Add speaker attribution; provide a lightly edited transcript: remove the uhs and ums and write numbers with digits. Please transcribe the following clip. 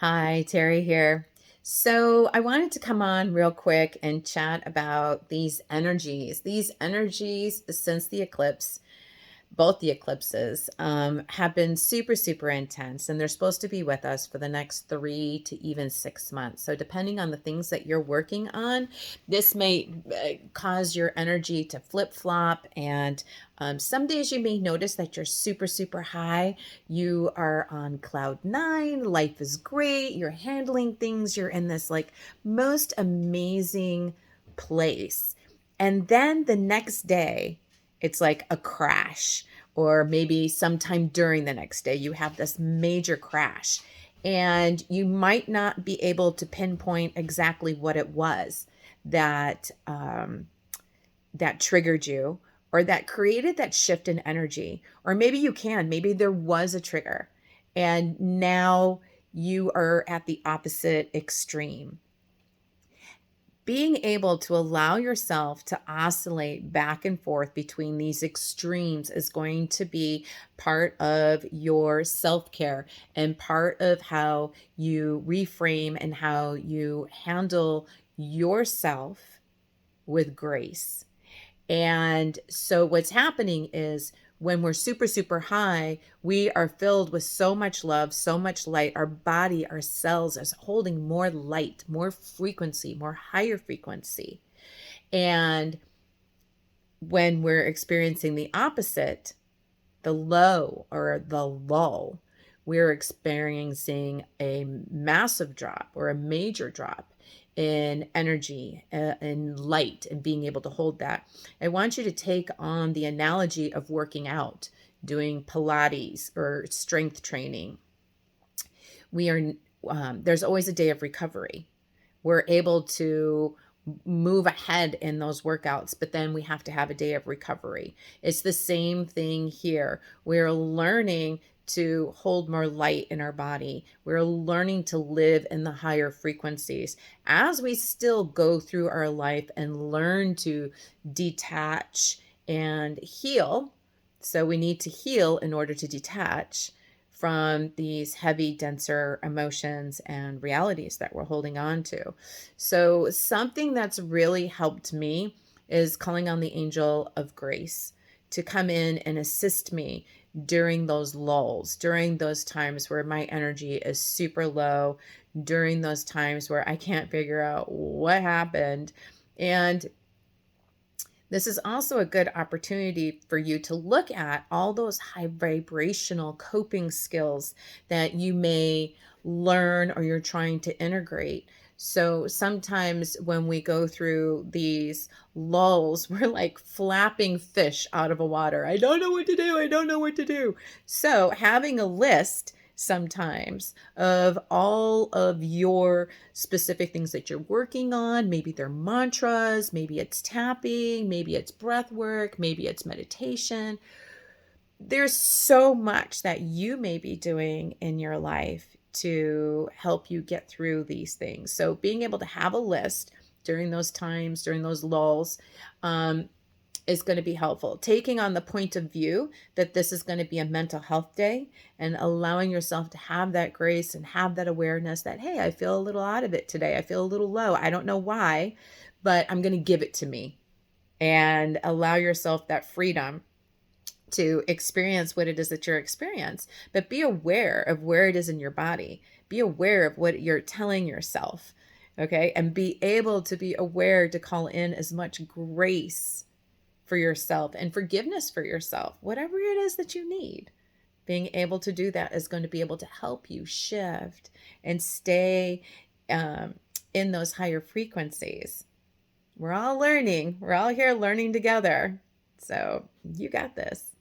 Speaker 1: Hi, Terry here. So, I wanted to come on real quick and chat about these energies. These energies since the eclipse, both the eclipses, have been super, super intense, and they're supposed to be with us for the next 3 to even 6 months. So, depending on the things that you're working on, this may cause your energy to flip flop. And some days you may notice that you're super, super high. You are on cloud nine. Life is great. You're handling things. You're in this like most amazing place. And then the next day, it's like a crash, or maybe sometime during the next day, you have this major crash, and you might not be able to pinpoint exactly what it was that that triggered you or that created that shift in energy. Or maybe you can, maybe there was a trigger, and now you are at the opposite extreme. Being able to allow yourself to oscillate back and forth between these extremes is going to be part of your self care and part of how you reframe and how you handle yourself with grace. And so what's happening is when we're super, super high, we are filled with so much love, so much light. Our body, our cells is holding more light, more frequency, more higher frequency. And when we're experiencing the opposite, the low or the lull, we're experiencing a massive drop or a major drop in energy and light and being able to hold that. I want you to take on the analogy of working out, doing Pilates or strength training. We are there's always a day of recovery. We're able to move ahead in those workouts, but then we have to have a day of recovery. It's the same thing here. We're learning to hold more light in our body. We're learning to live in the higher frequencies as we still go through our life and learn to detach and heal. So we need to heal in order to detach from these heavy, denser emotions and realities that we're holding on to. So, something that's really helped me is calling on the angel of grace to come in and assist me during those lulls, during those times where my energy is super low, during those times where I can't figure out what happened. And this is also a good opportunity for you to look at all those high vibrational coping skills that you may learn or you're trying to integrate. So sometimes when we go through these lulls, we're like flapping fish out of a water. I don't know what to do. I don't know what to do. So having a list sometimes of all of your specific things that you're working on. Maybe they're mantras, maybe it's tapping, maybe it's breath work, maybe it's meditation. There's so much that you may be doing in your life to help you get through these things. So being able to have a list during those times, during those lulls, is going to be helpful. Taking on the point of view that this is going to be a mental health day and allowing yourself to have that grace and have that awareness that, hey, I feel a little out of it today. I feel a little low. I don't know why, but I'm going to give it to me and allow yourself that freedom to experience what it is that you're experiencing. But be aware of where it is in your body. Be aware of what you're telling yourself. Okay. And be able to be aware to call in as much grace for yourself and forgiveness for yourself, whatever it is that you need. Being able to do that is going to be able to help you shift and stay in those higher frequencies. We're all learning. We're all here learning together. So you got this.